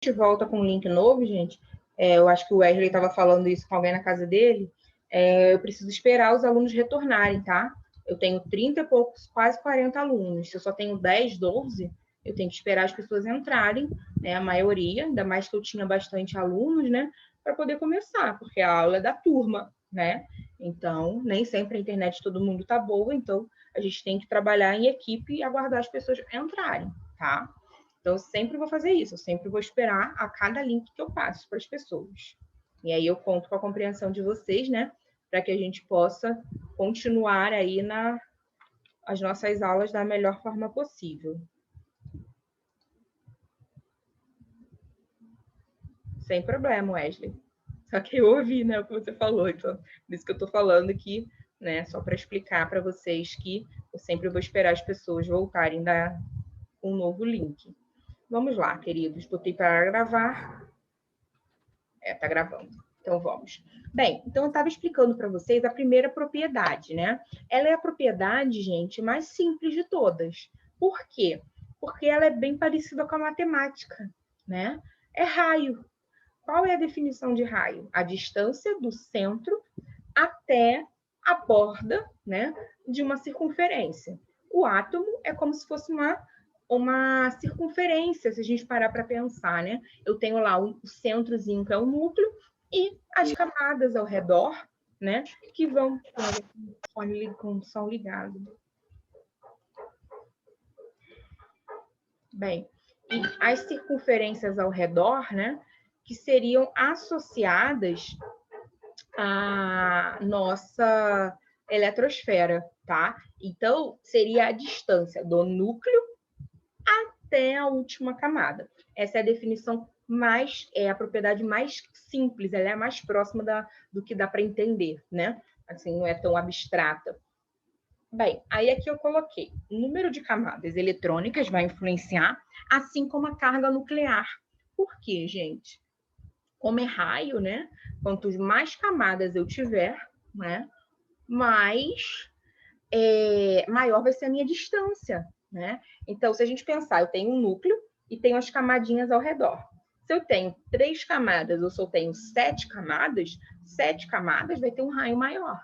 gente volta com um link novo, gente, eu acho que o Wesley estava falando isso com alguém na casa dele, eu preciso esperar os alunos retornarem, tá? Eu tenho 30 e poucos, quase 40 alunos. Se eu só tenho 10, 12, eu tenho que esperar as pessoas entrarem, né? A maioria, ainda mais que eu tinha bastante alunos, né? Para poder começar, porque a aula é da turma, né? Então, nem sempre a internet de todo mundo tá boa, então a gente tem que trabalhar em equipe e aguardar as pessoas entrarem, tá? Então, eu sempre vou fazer isso, eu sempre vou esperar a cada link que eu passo para as pessoas. E aí eu conto com a compreensão de vocês, né? Para que a gente possa continuar aí as nossas aulas da melhor forma possível. Sem problema, Wesley. Só que eu ouvi, né, o que você falou, então, por isso que eu estou falando aqui, né, só para explicar para vocês que eu sempre vou esperar as pessoas voltarem com um novo link. Vamos lá, queridos, botei para gravar. Tá gravando. Então, vamos. Bem, então eu estava explicando para vocês a primeira propriedade, né? Ela é a propriedade, gente, mais simples de todas. Por quê? Porque ela é bem parecida com a matemática, né? É raio. Qual é a definição de raio? A distância do centro até a borda, né, de uma circunferência. O átomo é como se fosse uma circunferência, se a gente parar para pensar, né? Eu tenho lá o centrozinho, que é o núcleo, e as camadas ao redor, né, que vão com o som ligado. Bem, e as circunferências ao redor, né, que seriam associadas à nossa eletrosfera, tá? Então, seria a distância do núcleo até a última camada. Essa é a definição a propriedade mais simples, ela é a mais próxima do que dá para entender, né? Assim, não é tão abstrata. Bem, aí aqui eu coloquei o número de camadas eletrônicas vai influenciar, assim como a carga nuclear. Por quê, gente? Como é raio, né? Quanto mais camadas eu tiver, né? Maior vai ser a minha distância, né? Então, se a gente pensar, eu tenho um núcleo e tenho as camadinhas ao redor. Se eu tenho 3 camadas ou se eu tenho 7 camadas vai ter um raio maior.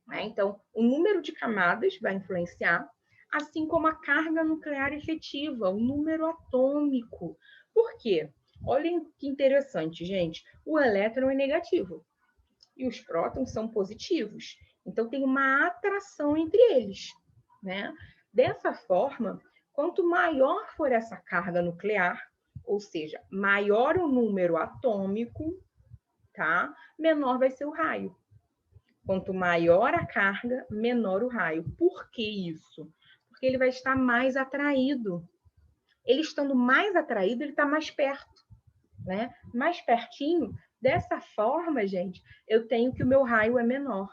Né? Então, o número de camadas vai influenciar, assim como a carga nuclear efetiva, o número atômico. Por quê? Olhem que interessante, gente. O elétron é negativo e os prótons são positivos. Então, tem uma atração entre eles. Né? Dessa forma, quanto maior for essa carga nuclear, ou seja, maior o número atômico, tá? Menor vai ser o raio. Quanto maior a carga, menor o raio. Por que isso? Porque ele vai estar mais atraído. Ele estando mais atraído, ele está mais perto. Né? Mais pertinho. Dessa forma, gente, eu tenho que o meu raio é menor.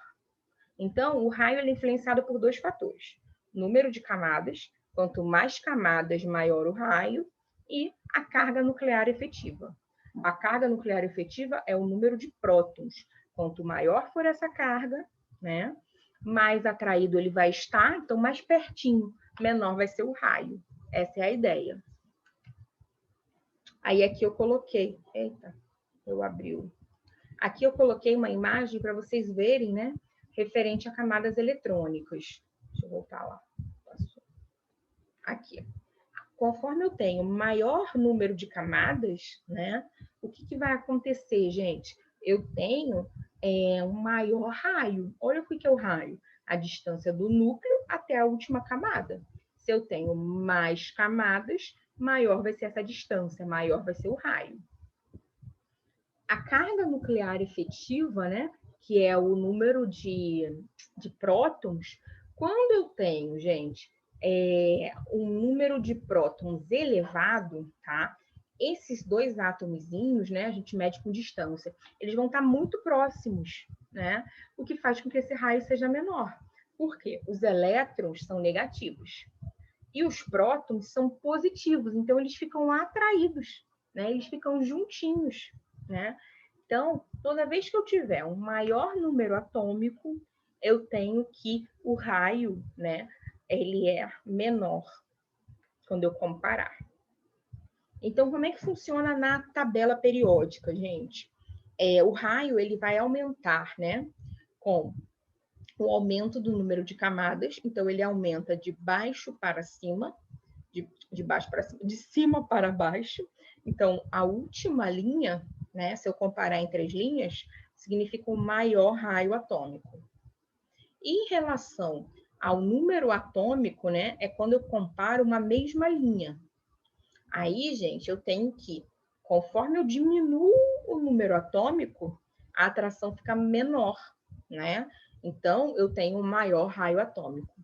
Então, o raio é influenciado por 2 fatores. Número de camadas. Quanto mais camadas, maior o raio. E a carga nuclear efetiva. A carga nuclear efetiva é o número de prótons. Quanto maior for essa carga, né, mais atraído ele vai estar, então mais pertinho, menor vai ser o raio. Essa é a ideia. Aí aqui eu coloquei, Aqui eu coloquei uma imagem para vocês verem, né, referente a camadas eletrônicas. Deixa eu voltar lá. Aqui. Conforme eu tenho maior número de camadas, né, o que vai acontecer, gente? Eu tenho um maior raio. Olha o que é o raio. A distância do núcleo até a última camada. Se eu tenho mais camadas, maior vai ser essa distância, maior vai ser o raio. A carga nuclear efetiva, né, que é o número de prótons, quando eu tenho, gente, um número de prótons elevado, tá? Esses 2 átomozinhos, né, a gente mede com distância, eles vão estar muito próximos, né? O que faz com que esse raio seja menor. Por quê? Os elétrons são negativos e os prótons são positivos, então eles ficam atraídos, né? Eles ficam juntinhos, né? Então, toda vez que eu tiver um maior número atômico, eu tenho que o raio, né, ele é menor quando eu comparar. Então, como é que funciona na tabela periódica, gente? O raio ele vai aumentar, né? Com o aumento do número de camadas. Então, ele aumenta de baixo para cima, de baixo para cima, de cima para baixo. Então, a última linha, né? Se eu comparar entre as linhas, significa o maior raio atômico. Em relação ao número atômico, né? É quando eu comparo uma mesma linha. Aí, gente, eu tenho que, conforme eu diminuo o número atômico, a atração fica menor, né? Então, eu tenho um maior raio atômico.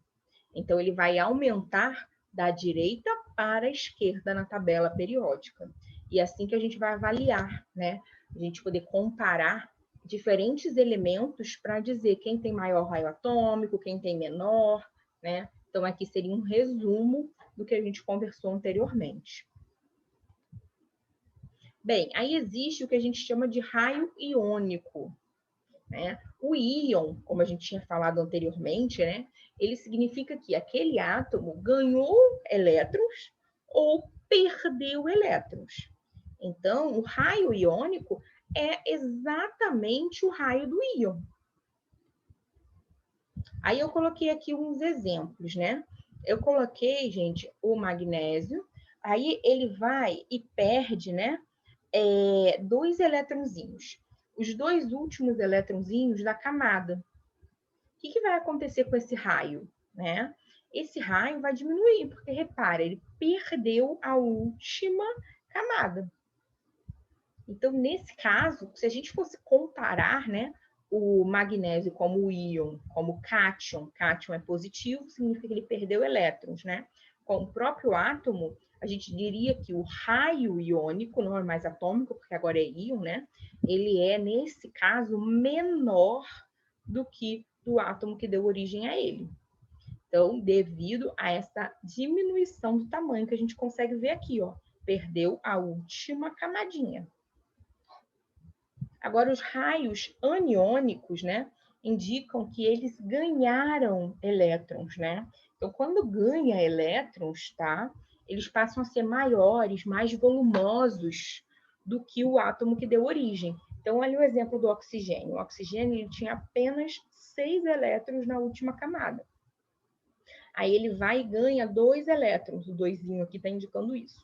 Então, ele vai aumentar da direita para a esquerda na tabela periódica. E é assim que a gente vai avaliar, né? A gente poder comparar diferentes elementos para dizer quem tem maior raio atômico, quem tem menor, né? Então, aqui seria um resumo do que a gente conversou anteriormente. Bem, aí existe o que a gente chama de raio iônico, né? O íon, como a gente tinha falado anteriormente, né? Ele significa que aquele átomo ganhou elétrons ou perdeu elétrons. Então, o raio iônico é exatamente o raio do íon. Aí eu coloquei aqui uns exemplos, né? Eu coloquei, gente, o magnésio, aí ele vai e perde, né? Dois elétronzinhos. Os dois últimos elétronzinhos da camada. O que vai acontecer com esse raio? Né? Esse raio vai diminuir, porque repara, ele perdeu a última camada. Então, nesse caso, se a gente fosse comparar, né, o magnésio como o íon, como cátion é positivo, significa que ele perdeu elétrons, né? Com o próprio átomo, a gente diria que o raio iônico, não é mais atômico, porque agora é íon, né? Ele é, nesse caso, menor do que do átomo que deu origem a ele. Então, devido a essa diminuição do tamanho que a gente consegue ver aqui, ó, perdeu a última camadinha. Agora, os raios aniônicos, né, indicam que eles ganharam elétrons, né? Então, quando ganha elétrons, tá? Eles passam a ser maiores, mais volumosos do que o átomo que deu origem. Então, olha o exemplo do oxigênio. O oxigênio ele tinha apenas 6 elétrons na última camada. Aí ele vai e ganha 2 elétrons. O 2 aqui está indicando isso.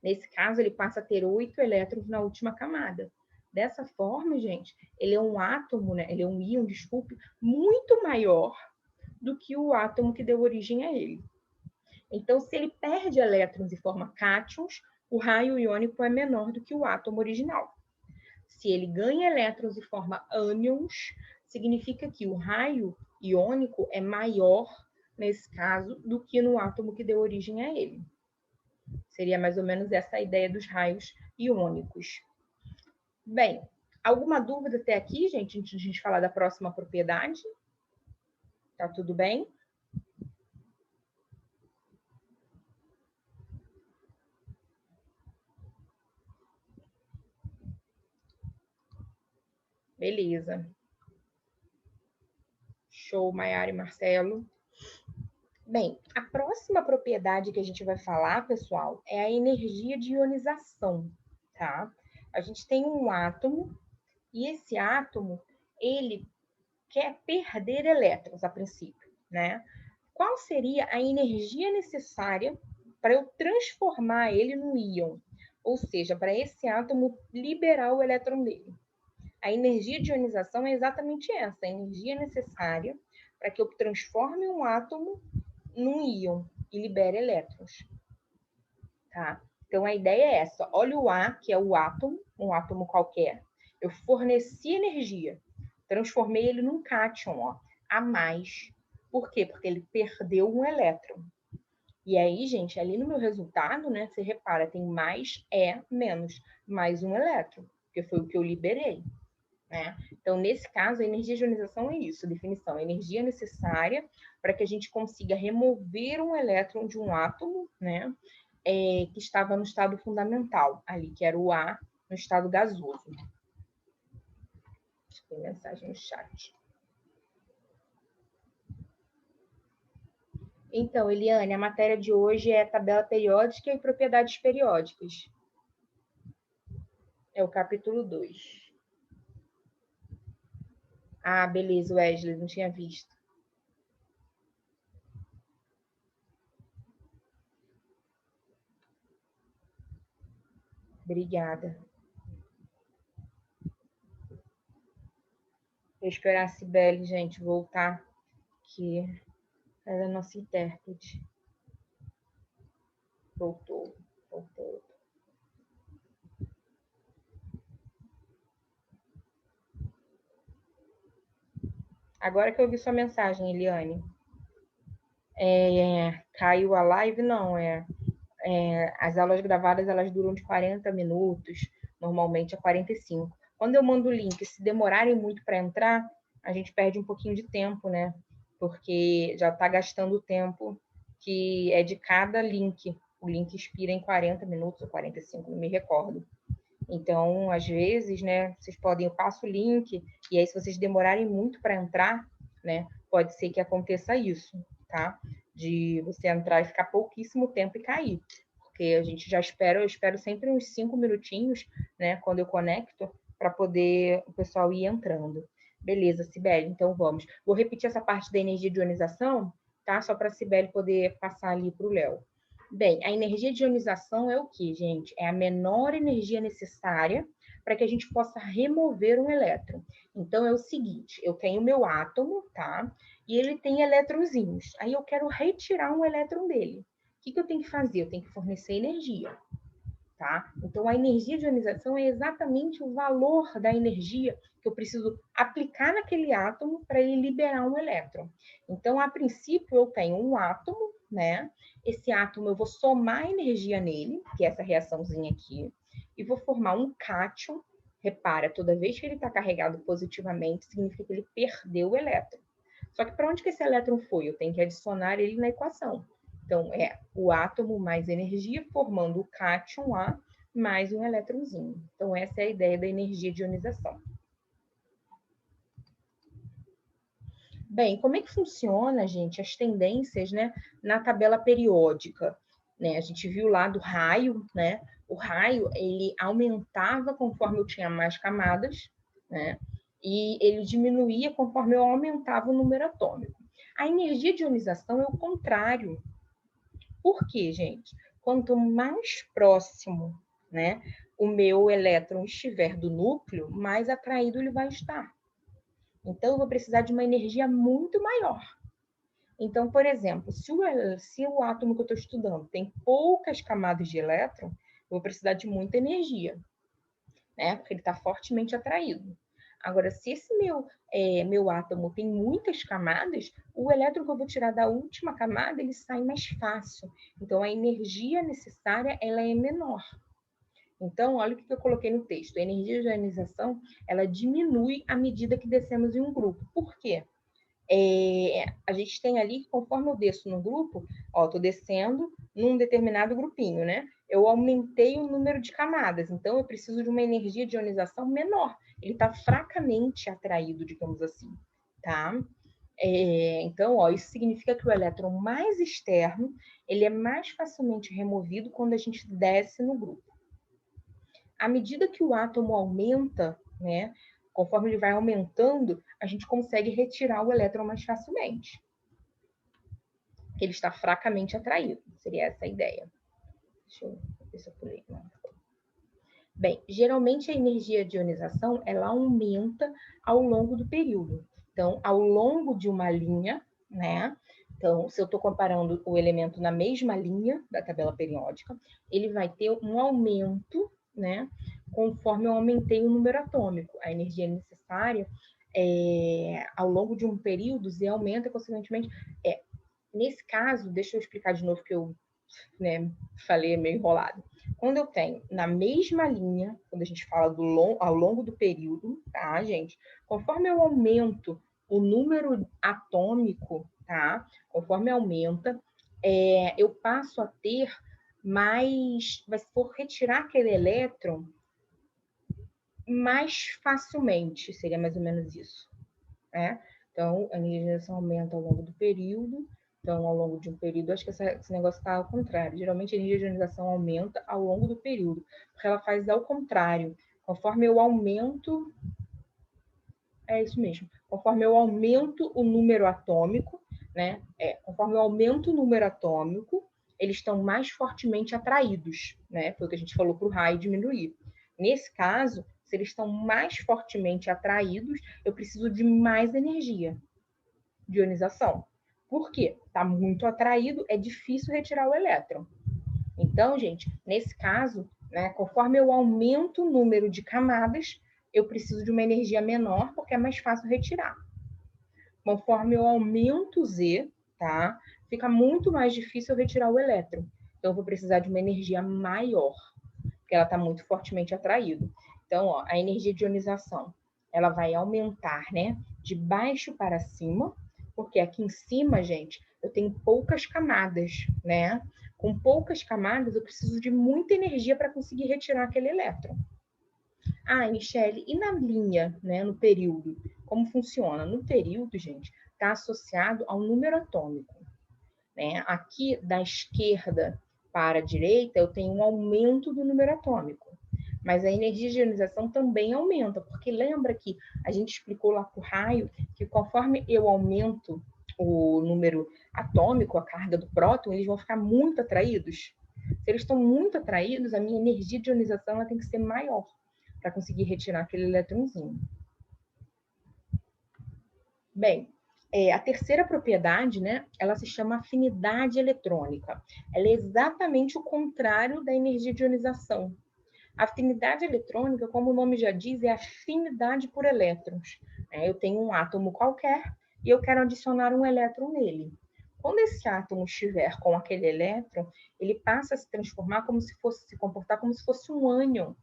Nesse caso, ele passa a ter 8 elétrons na última camada. Dessa forma, gente, ele é um átomo, né? Ele é um íon, desculpe, muito maior do que o átomo que deu origem a ele. Então, se ele perde elétrons e forma cátions, o raio iônico é menor do que o átomo original. Se ele ganha elétrons e forma ânions, significa que o raio iônico é maior, nesse caso, do que no átomo que deu origem a ele. Seria mais ou menos essa a ideia dos raios iônicos. Bem, alguma dúvida até aqui, gente, antes de a gente falar da próxima propriedade? Tá tudo bem? Beleza. Show, Maiara e Marcelo. Bem, a próxima propriedade que a gente vai falar, pessoal, é a energia de ionização, tá? A gente tem um átomo e esse átomo, ele quer perder elétrons a princípio, né? Qual seria a energia necessária para eu transformar ele no íon? Ou seja, para esse átomo liberar o elétron dele. A energia de ionização é exatamente essa, a energia necessária para que eu transforme um átomo num íon e libere elétrons. Tá? Então, a ideia é essa. Olha o A, que é o átomo, um átomo qualquer. Eu forneci energia, transformei ele num cátion, ó, a mais. Por quê? Porque ele perdeu um elétron. E aí, gente, ali no meu resultado, né, você repara, tem mais menos, mais um elétron, porque foi o que eu liberei. Né? Então, nesse caso, a energia de ionização é isso, definição, a energia necessária para que a gente consiga remover um elétron de um átomo, né, que estava no estado fundamental, ali, que era o A, no estado gasoso. Tem mensagem no chat. Então, Eliane, a matéria de hoje é tabela periódica e propriedades periódicas. É o capítulo 2. Ah, beleza, Wesley, não tinha visto. Obrigada. Vou esperar a Cibele, gente, voltar, que ela é nossa intérprete. Voltou. Agora que eu vi sua mensagem, Eliane. Caiu a live? Não, as aulas gravadas, elas duram de 40 minutos, normalmente a 45. Quando eu mando o link, se demorarem muito para entrar, a gente perde um pouquinho de tempo, né? Porque já está gastando o tempo que é de cada link. O link expira em 40 minutos ou 45, não me recordo. Então, às vezes, né, vocês podem, eu passo o link, e aí se vocês demorarem muito para entrar, né, pode ser que aconteça isso, tá? De você entrar e ficar pouquíssimo tempo e cair. Porque a gente já espera, eu espero sempre uns 5 minutinhos, né, quando eu conecto, para poder o pessoal ir entrando. Beleza, Cibele, então vamos. Vou repetir essa parte da energia de ionização, tá? Só para a Cibele poder passar ali para o Léo. Bem, a energia de ionização é o que, gente? É a menor energia necessária para que a gente possa remover um elétron. Então, é o seguinte, eu tenho meu átomo, tá? E ele tem elétronzinhos. Aí eu quero retirar um elétron dele. O que eu tenho que fazer? Eu tenho que fornecer energia, tá? Então, a energia de ionização é exatamente o valor da energia que eu preciso aplicar naquele átomo para ele liberar um elétron. Então, a princípio, eu tenho um átomo, né? Esse átomo eu vou somar energia nele, que é essa reaçãozinha aqui, e vou formar um cátion. Repara, toda vez que ele está carregado positivamente, significa que ele perdeu o elétron. Só que para onde que esse elétron foi? Eu tenho que adicionar ele na equação. Então, é o átomo mais energia formando o cátion A mais um elétronzinho. Então, essa é a ideia da energia de ionização. Bem, como é que funciona, gente, as tendências, né, na tabela periódica? Né, a gente viu lá do raio, né? O raio, ele aumentava conforme eu tinha mais camadas, né? E ele diminuía conforme eu aumentava o número atômico. A energia de ionização é o contrário. Por quê, gente? Quanto mais próximo, né, o meu elétron estiver do núcleo, mais atraído ele vai estar. Então, eu vou precisar de uma energia muito maior. Então, por exemplo, se o átomo que eu estou estudando tem poucas camadas de elétron, eu vou precisar de muita energia, né? Porque ele está fortemente atraído. Agora, se esse meu átomo tem muitas camadas, o elétron que eu vou tirar da última camada, ele sai mais fácil. Então, a energia necessária, ela é menor. Então, olha o que eu coloquei no texto. A energia de ionização, ela diminui à medida que descemos em um grupo. Por quê? A gente tem ali, conforme eu desço no grupo, ó, tô descendo num determinado grupinho, né? Eu aumentei o número de camadas, então eu preciso de uma energia de ionização menor. Ele está fracamente atraído, digamos assim, tá? Então, ó, isso significa que o elétron mais externo, ele é mais facilmente removido quando a gente desce no grupo. À medida que o átomo aumenta, né, conforme ele vai aumentando, a gente consegue retirar o elétron mais facilmente. Ele está fracamente atraído, seria essa a ideia. Deixa eu ver se eu pulei. Bem, geralmente a energia de ionização ela aumenta ao longo do período. Então, ao longo de uma linha, né? Então, se eu estou comparando o elemento na mesma linha da tabela periódica, ele vai ter um aumento, né? Conforme eu aumentei o número atômico. A energia necessária ao longo de um período e aumenta, consequentemente. Nesse caso, deixa eu explicar de novo que eu falei meio enrolado. Quando eu tenho na mesma linha, quando a gente fala ao longo do período, tá, gente? Conforme eu aumento o número atômico, tá? Conforme aumenta, eu passo a ter mais. Vai for retirar aquele elétron mais facilmente, seria mais ou menos isso, né? Então, a energização aumenta ao longo do período Então, ao longo de um período, acho que esse negócio está ao contrário. Geralmente, a energia de ionização aumenta ao longo do período, porque ela faz ao contrário. Conforme eu aumento... É isso mesmo. Conforme eu aumento o número atômico, né? Conforme eu aumento o número atômico, eles estão mais fortemente atraídos, né? Foi o que a gente falou para o raio diminuir. Nesse caso, se eles estão mais fortemente atraídos, eu preciso de mais energia de ionização. Por quê? Está muito atraído, é difícil retirar o elétron. Então, gente, nesse caso, né, conforme eu aumento o número de camadas, eu preciso de uma energia menor, porque é mais fácil retirar. Conforme eu aumento o Z, tá? Fica muito mais difícil eu retirar o elétron. Então, eu vou precisar de uma energia maior, porque ela está muito fortemente atraída. Então, ó, a energia de ionização, ela vai aumentar, né? De baixo para cima, porque aqui em cima, gente, eu tenho poucas camadas, né? Com poucas camadas, eu preciso de muita energia para conseguir retirar aquele elétron. Ah, Michele, e na linha, né, no período? Como funciona? No período, gente, está associado ao número atômico. Né? Aqui, da esquerda para a direita, eu tenho um aumento do número atômico. Mas a energia de ionização também aumenta, porque lembra que a gente explicou lá para o raio que conforme eu aumento o número atômico, a carga do próton, eles vão ficar muito atraídos. Se eles estão muito atraídos, a minha energia de ionização ela tem que ser maior para conseguir retirar aquele elétronzinho. Bem, a terceira propriedade, né, ela se chama afinidade eletrônica. Ela é exatamente o contrário da energia de ionização. A afinidade eletrônica, como o nome já diz, é afinidade por elétrons. Eu tenho um átomo qualquer e eu quero adicionar um elétron nele. Quando esse átomo estiver com aquele elétron, ele passa a se transformar como se fosse, se comportar como se fosse um ânion.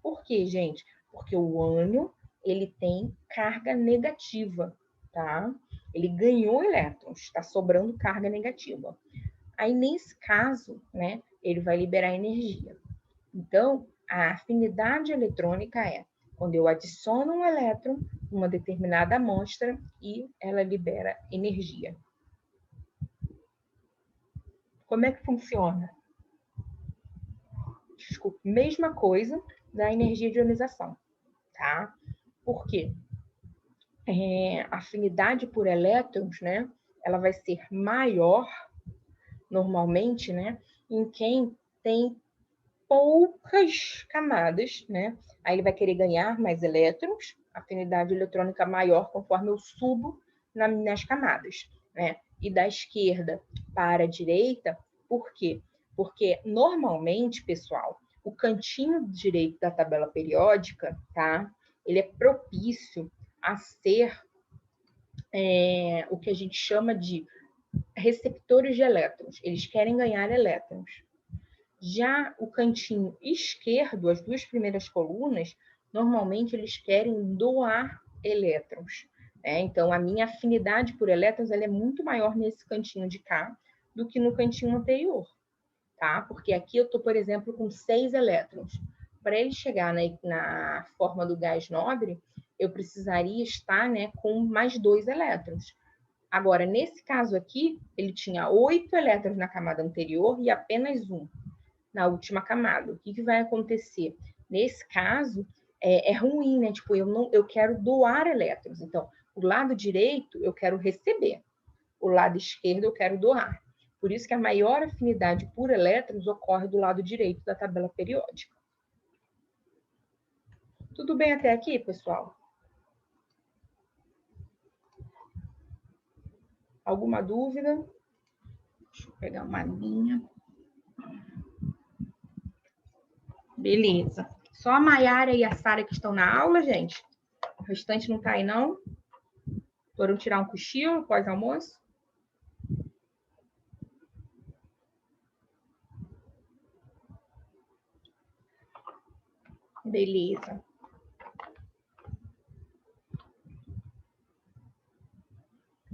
Por quê, gente? Porque o ânion, ele tem carga negativa, tá? Ele ganhou elétrons, está sobrando carga negativa. Aí, nesse caso, né, ele vai liberar energia. Então, a afinidade eletrônica é quando eu adiciono um elétron em uma determinada amostra e ela libera energia. Como é que funciona? Desculpa, mesma coisa da energia de ionização, tá? Por quê? A afinidade por elétrons, né? Ela vai ser maior, normalmente, né? Em quem tem poucas camadas, né? Aí ele vai querer ganhar mais elétrons, afinidade eletrônica maior conforme eu subo nas camadas, né? E da esquerda para a direita, por quê? Porque normalmente, pessoal, o cantinho direito da tabela periódica, tá? Ele é propício a ser o que a gente chama de receptores de elétrons. Eles querem ganhar elétrons. Já o cantinho esquerdo, as duas primeiras colunas, normalmente eles querem doar elétrons. Então, a minha afinidade por elétrons ela é muito maior nesse cantinho de cá do que no cantinho anterior, tá? Porque aqui eu estou, por exemplo, com 6 elétrons. Para ele chegar na forma do gás nobre, eu precisaria estar, né, com mais 2 elétrons. Agora, nesse caso aqui, ele tinha 8 elétrons na camada anterior e apenas 1 na última camada. O que vai acontecer? Nesse caso, é ruim, né? Tipo, eu quero doar elétrons. Então, o lado direito eu quero receber, o lado esquerdo eu quero doar. Por isso que a maior afinidade por elétrons ocorre do lado direito da tabela periódica. Tudo bem até aqui, pessoal? Alguma dúvida? Deixa eu pegar uma linha. Beleza. Só a Maiara e a Sara que estão na aula, gente? O restante não está aí, não? Foram tirar um cochilo pós-almoço? Beleza.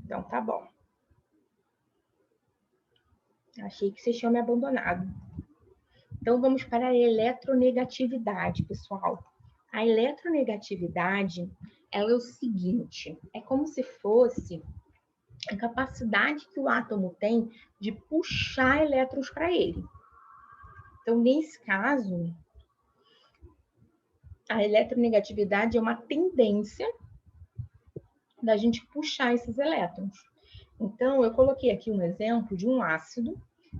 Então, tá bom. Achei que vocês tinham me abandonado. Então, vamos para a eletronegatividade, pessoal. A eletronegatividade, ela é o seguinte, é como se fosse a capacidade que o átomo tem de puxar elétrons para ele. Então, nesse caso, a eletronegatividade é uma tendência da gente puxar esses elétrons. Então, eu coloquei aqui um exemplo de um ácido,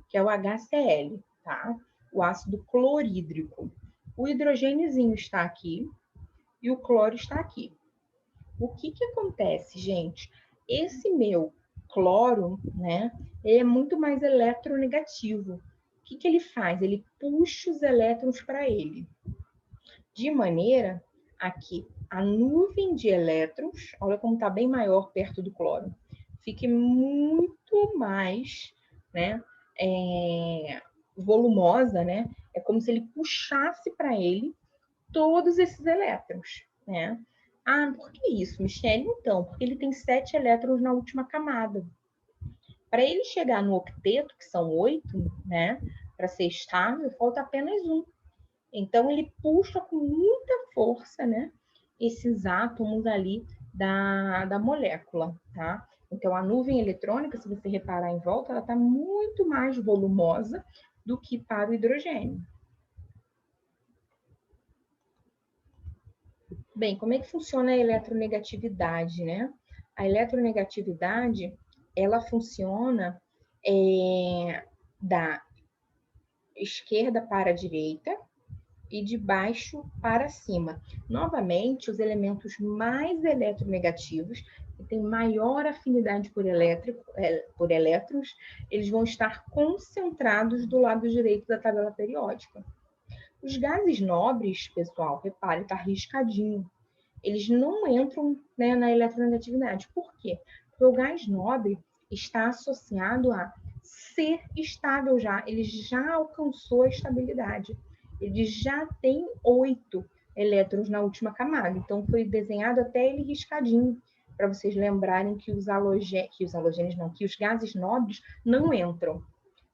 que é o HCl, tá? O ácido clorídrico. O hidrogêniozinho está aqui e o cloro está aqui. O que acontece, gente? Esse meu cloro, né, ele é muito mais eletronegativo. O que ele faz? Ele puxa os elétrons para ele. De maneira a que a nuvem de elétrons, olha como está bem maior perto do cloro, fique muito mais, né, volumosa, né? É como se ele puxasse para ele todos esses elétrons, né? Ah, por que isso, Michele? Então, porque ele tem 7 elétrons na última camada. Para ele chegar no octeto, que são 8, né? Para ser estável, falta apenas 1. Então, ele puxa com muita força, né? Esses átomos ali da molécula, tá? Então, a nuvem eletrônica, se você reparar em volta, ela está muito mais volumosa do que para o hidrogênio. Bem, como é que funciona a eletronegatividade, né? A eletronegatividade, ela funciona da esquerda para a direita e de baixo para cima. Novamente, os elementos mais eletronegativos, que têm maior afinidade por elétrons, eles vão estar concentrados do lado direito da tabela periódica. Os gases nobres, pessoal, repare, está riscadinho. Eles não entram, né, na eletronegatividade. Por quê? Porque o gás nobre está associado a ser estável já. Ele já alcançou a estabilidade. Ele já tem 8 elétrons na última camada. Então, foi desenhado até ele riscadinho, para vocês lembrarem que os gases nobres não entram.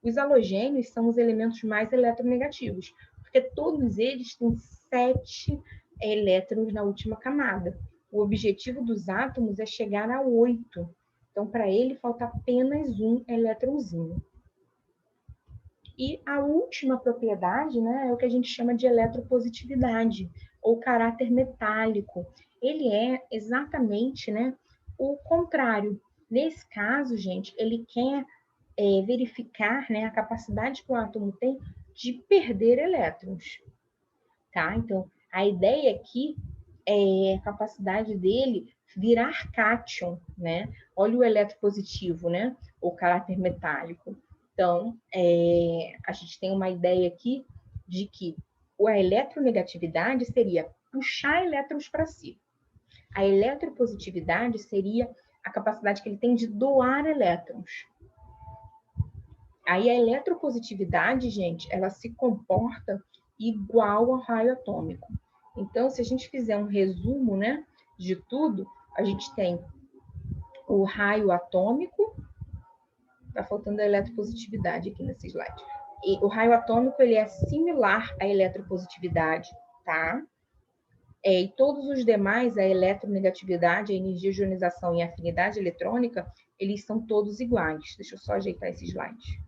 Os halogênios são os elementos mais eletronegativos, porque todos eles têm 7 elétrons na última camada. O objetivo dos átomos é chegar a 8. Então, para ele, falta apenas um elétronzinho. E a última propriedade, né, é o que a gente chama de eletropositividade, ou caráter metálico. Ele é exatamente, né, o contrário. Nesse caso, gente, ele quer verificar, né, a capacidade que o átomo tem de perder elétrons. Tá? Então, a ideia aqui é a capacidade dele virar cátion, né? Olha o eletropositivo, né? O caráter metálico. Então, a gente tem uma ideia aqui de que a eletronegatividade seria puxar elétrons para si. A eletropositividade seria a capacidade que ele tem de doar elétrons. Aí a eletropositividade, gente, ela se comporta igual ao raio atômico. Então, se a gente fizer um resumo, né, de tudo, a gente tem o raio atômico, tá faltando a eletropositividade aqui nesse slide. E o raio atômico, ele é similar à eletropositividade, tá? E todos os demais, a eletronegatividade, a energia de ionização e a afinidade eletrônica, eles são todos iguais. Deixa eu só ajeitar esse slide.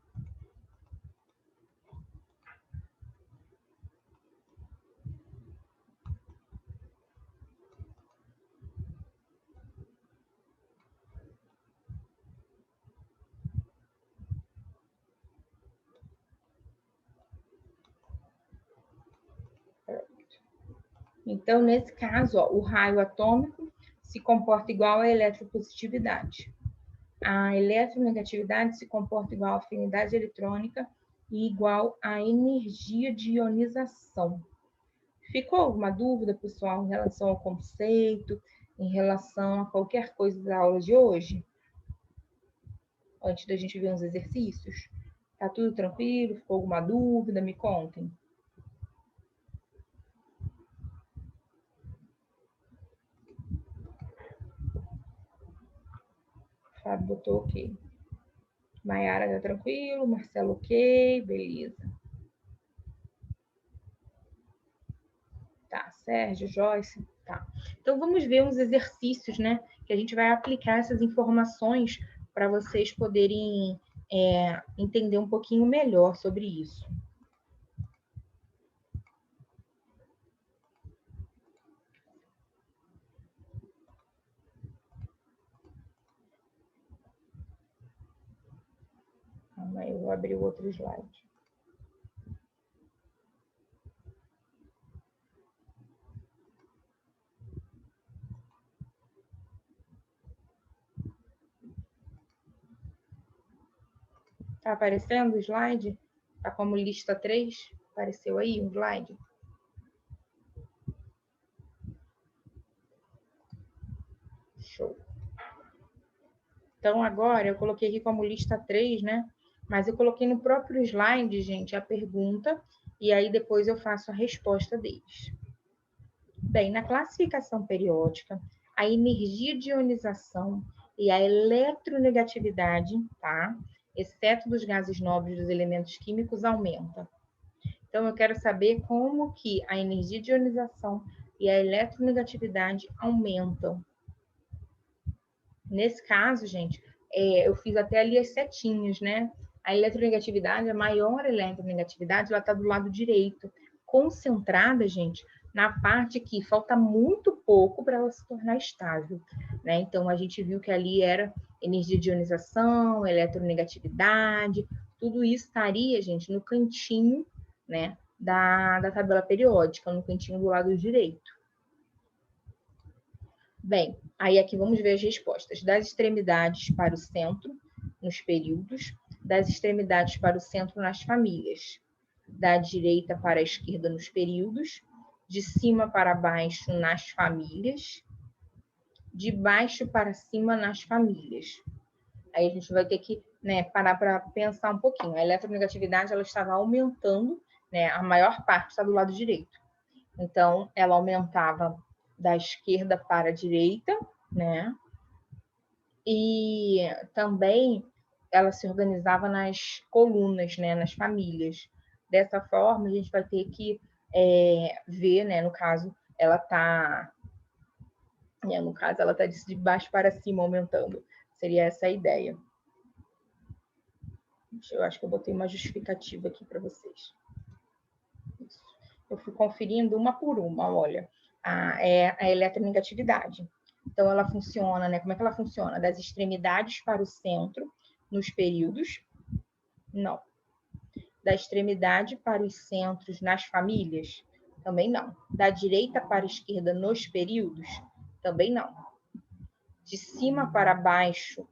Então, nesse caso, ó, o raio atômico se comporta igual à eletropositividade. A eletronegatividade se comporta igual à afinidade eletrônica e igual à energia de ionização. Ficou alguma dúvida, pessoal, em relação ao conceito, em relação a qualquer coisa da aula de hoje? Antes da gente ver uns exercícios? Tá tudo tranquilo? Ficou alguma dúvida? Me contem. Fábio botou ok. Maiara tá tranquilo, Marcelo ok, beleza. Tá, Sérgio, Joyce, tá. Então vamos ver uns exercícios, né, que a gente vai aplicar essas informações para vocês poderem entender um pouquinho melhor sobre isso. Calma aí, eu vou abrir o outro slide. Tá aparecendo o slide? Tá como lista 3? Apareceu aí o slide? Show. Então, agora eu coloquei aqui como lista 3, né? Mas eu coloquei no próprio slide, gente, a pergunta, e aí depois eu faço a resposta deles. Bem, na classificação periódica, a energia de ionização e a eletronegatividade, tá? Exceto dos gases nobres dos elementos químicos, aumenta. Então, eu quero saber como que a energia de ionização e a eletronegatividade aumentam. Nesse caso, gente, eu fiz até ali as setinhas, né? A eletronegatividade, a maior eletronegatividade, ela está do lado direito, concentrada, gente, na parte que falta muito pouco para ela se tornar estável, né? Então, a gente viu que ali era energia de ionização, eletronegatividade, tudo isso estaria, gente, no cantinho, né, da tabela periódica, no cantinho do lado direito. Bem, aí aqui vamos ver as respostas. Das extremidades para o centro, nos períodos, das extremidades para o centro, nas famílias, da direita para a esquerda, nos períodos, de cima para baixo, nas famílias, de baixo para cima, nas famílias. Aí a gente vai ter que, né, parar para pensar um pouquinho. A eletronegatividade ela estava aumentando, né, a maior parte está do lado direito. Então, ela aumentava da esquerda para a direita, né? E também ela se organizava nas colunas, né? Nas famílias. Dessa forma, a gente vai ter que ver, né? No caso, ela está de baixo para cima aumentando. Seria essa a ideia. Eu acho que eu botei uma justificativa aqui para vocês. Isso. Eu fui conferindo uma por uma, olha. A eletronegatividade. Então, ela funciona, né? Como é que ela funciona? Das extremidades para o centro, nos períodos? Não. Da extremidade para os centros, nas famílias? Também não. Da direita para a esquerda, nos períodos? Também não. De cima para baixo,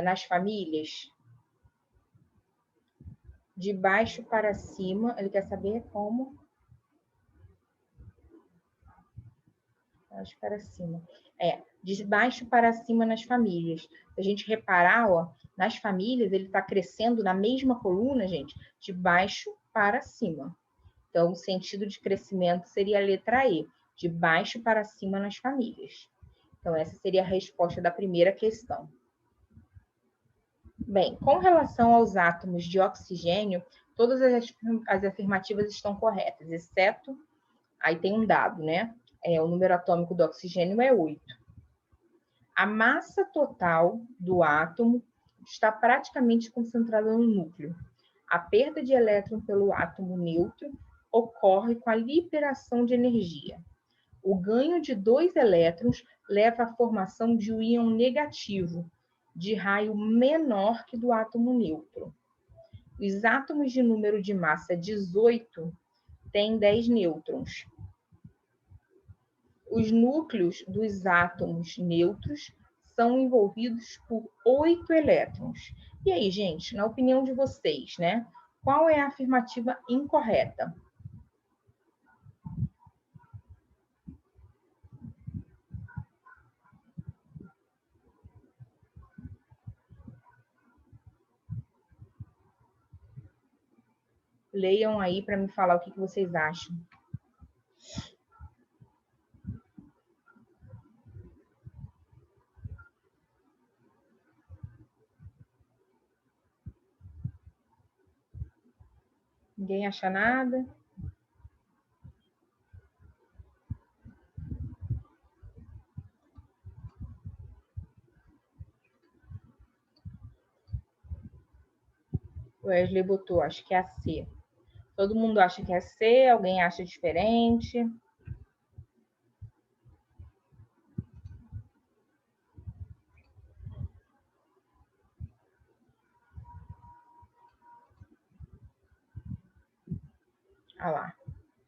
nas famílias? De baixo para cima, ele quer saber como? Baixo para cima. De baixo para cima nas famílias. Se a gente reparar, ó, nas famílias, ele está crescendo na mesma coluna, gente, de baixo para cima. Então, o sentido de crescimento seria a letra E, de baixo para cima nas famílias. Então, essa seria a resposta da primeira questão. Bem, com relação aos átomos de oxigênio, todas as afirmativas estão corretas, exceto, aí tem um dado, né? O número atômico do oxigênio é 8. A massa total do átomo está praticamente concentrada no núcleo. A perda de elétron pelo átomo neutro ocorre com a liberação de energia. O ganho de 2 elétrons leva à formação de um íon negativo, de raio menor que do átomo neutro. Os átomos de número de massa 18 têm 10 nêutrons. Os núcleos dos átomos neutros são envolvidos por 8 elétrons. E aí, gente, na opinião de vocês, né? Qual é a afirmativa incorreta? Leiam aí para me falar o que vocês acham. Ninguém acha nada? Wesley botou, acho que é a C. Todo mundo acha que é C, alguém acha diferente? Ah lá.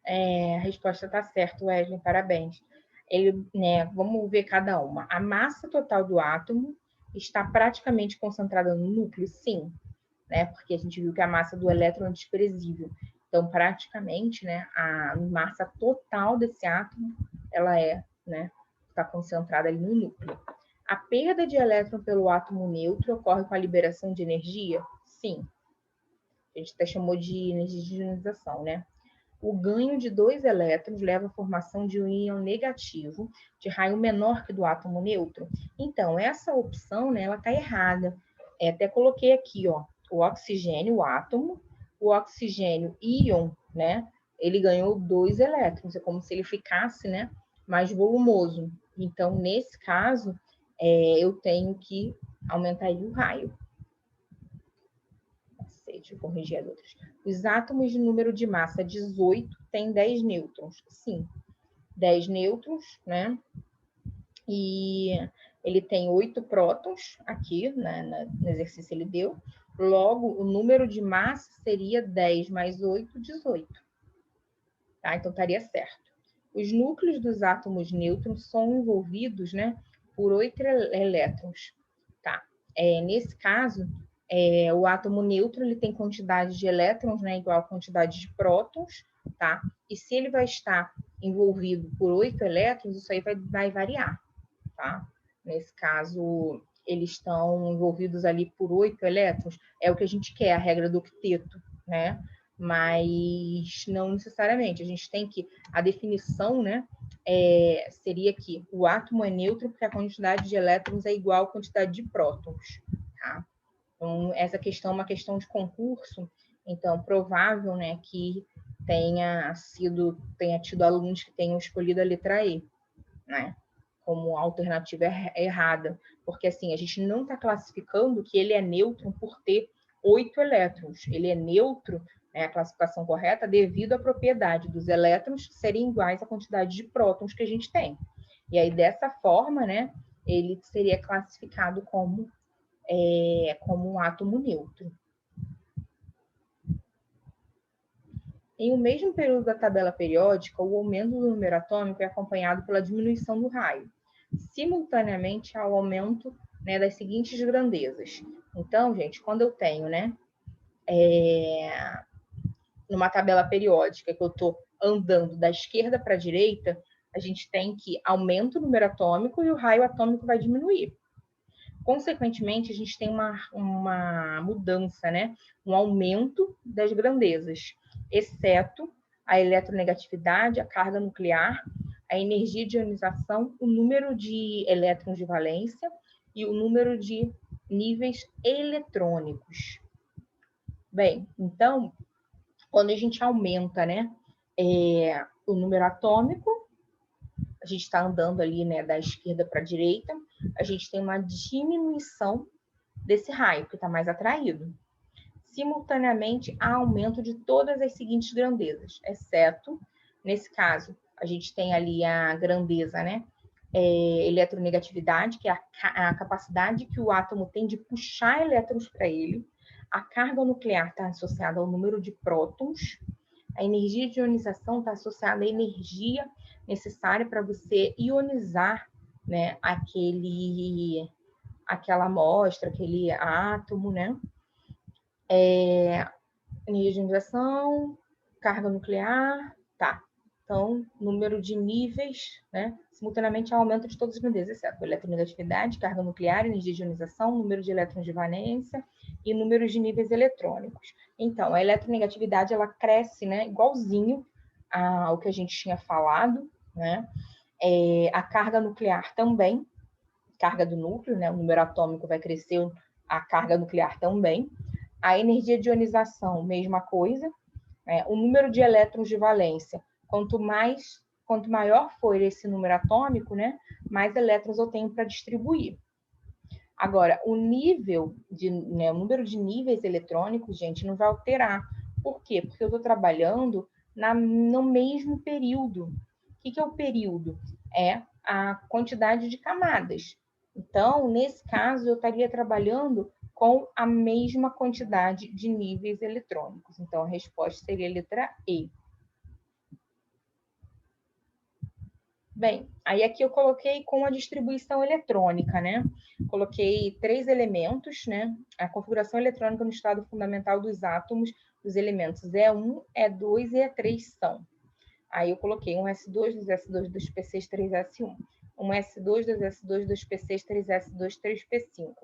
A resposta está certa, Wesley, parabéns. Ele, né, vamos ver cada uma. A massa total do átomo está praticamente concentrada no núcleo? Sim, né? Porque a gente viu que a massa do elétron é desprezível. Então, praticamente, né, a massa total desse átomo, ela né, está concentrada ali no núcleo. A perda de elétron pelo átomo neutro ocorre com a liberação de energia? Sim. A gente até chamou de energia de ionização, né? O ganho de 2 elétrons leva à formação de um íon negativo de raio menor que do átomo neutro. Então, essa opção, né, ela está errada. Até coloquei aqui, ó, o oxigênio, o átomo, o oxigênio íon, né, ele ganhou 2 elétrons. É como se ele ficasse, né, mais volumoso. Então, nesse caso, eu tenho que aumentar aí o raio. Deixa eu corrigir as outras. Os átomos de número de massa 18 têm 10 nêutrons. Sim, 10 nêutrons, né? E ele tem 8 prótons aqui, né, no exercício ele deu. Logo, o número de massa seria 10 mais 8, 18. Tá? Então, estaria certo. Os núcleos dos átomos nêutrons são envolvidos, né, por 8 elétrons. Tá? Nesse caso, o átomo neutro ele tem quantidade de elétrons, né, igual a quantidade de prótons, tá? E se ele vai estar envolvido por 8 elétrons, isso aí vai variar, tá? Nesse caso, eles estão envolvidos ali por 8 elétrons, é o que a gente quer, a regra do octeto, né? Mas não necessariamente. A gente tem que, a definição, né, seria que o átomo é neutro porque a quantidade de elétrons é igual à quantidade de prótons, tá? Então, essa questão é uma questão de concurso, então, provável, né, que tenha tido alunos que tenham escolhido a letra E, né, como alternativa errada, porque, assim, a gente não está classificando que ele é neutro por ter 8 elétrons, ele é neutro, né, a classificação correta, devido à propriedade dos elétrons serem iguais à quantidade de prótons que a gente tem. E aí, dessa forma, né, ele seria classificado como um átomo neutro. Em o mesmo período da tabela periódica, o aumento do número atômico é acompanhado pela diminuição do raio, simultaneamente ao aumento, né, das seguintes grandezas. Então, gente, quando eu tenho, né, numa tabela periódica que eu estou andando da esquerda para a direita, a gente tem que aumenta o número atômico e o raio atômico vai diminuir. Consequentemente, a gente tem uma mudança, né? Um aumento das grandezas, exceto a eletronegatividade, a carga nuclear, a energia de ionização, o número de elétrons de valência e o número de níveis eletrônicos. Bem, então, quando a gente aumenta, né, o número atômico, a gente está andando ali, né, da esquerda para a direita, a gente tem uma diminuição desse raio, que está mais atraído. Simultaneamente, há aumento de todas as seguintes grandezas, exceto, nesse caso, a gente tem ali a grandeza, né, eletronegatividade, que é a capacidade que o átomo tem de puxar elétrons para ele. A carga nuclear está associada ao número de prótons. A energia de ionização está associada à energia necessária para você ionizar, né, aquela amostra, aquele átomo, né? Energia de ionização, carga nuclear, tá. Então, número de níveis, né? Simultaneamente ao aumento de todas as grandezas, exceto eletronegatividade, carga nuclear, energia de ionização, número de elétrons de valência e número de níveis eletrônicos. Então, a eletronegatividade, ela cresce, né? Igualzinho ao que a gente tinha falado, né? A carga nuclear também, carga do núcleo, né? O número atômico vai crescer, a carga nuclear também. A energia de ionização, mesma coisa. O número de elétrons de valência, quanto maior for esse número atômico, né, mais elétrons eu tenho para distribuir. Agora, o nível o número de níveis eletrônicos, gente, não vai alterar. Por quê? Porque eu estou trabalhando no mesmo período. O que é o período? É a quantidade de camadas. Então, nesse caso, eu estaria trabalhando com a mesma quantidade de níveis eletrônicos. Então, a resposta seria a letra E. Bem, aí aqui eu coloquei com a distribuição eletrônica, né? Coloquei 3 elementos, né? A configuração eletrônica no estado fundamental dos átomos, dos elementos E1, E2 e E3 são. Aí eu coloquei um S2, 2S2, 2P6, 3S1. Um S2, 2S2, 2P6, 3S2, 3P5.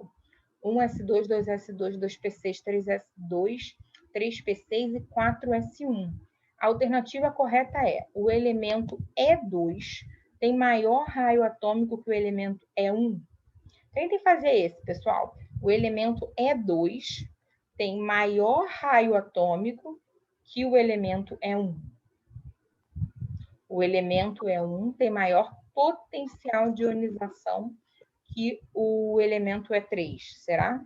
Um S2, 2S2, 2P6, 3S2, 3P6 e 4S1. A alternativa correta é o elemento E2 tem maior raio atômico que o elemento E1. Tentem fazer esse, pessoal. O elemento E2 tem maior raio atômico que o elemento E1. O elemento E1 tem maior potencial de ionização que o elemento E3, será?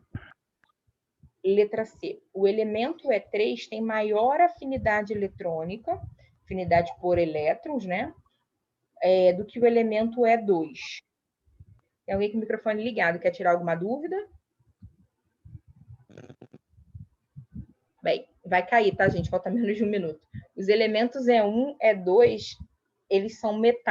Letra C. O elemento E3 tem maior afinidade eletrônica, afinidade por elétrons, né? Do que o elemento E2. Tem alguém com o microfone ligado? Quer tirar alguma dúvida? Bem, vai cair, tá, gente? Falta menos de um minuto. Os elementos E1, E2, eles são metais.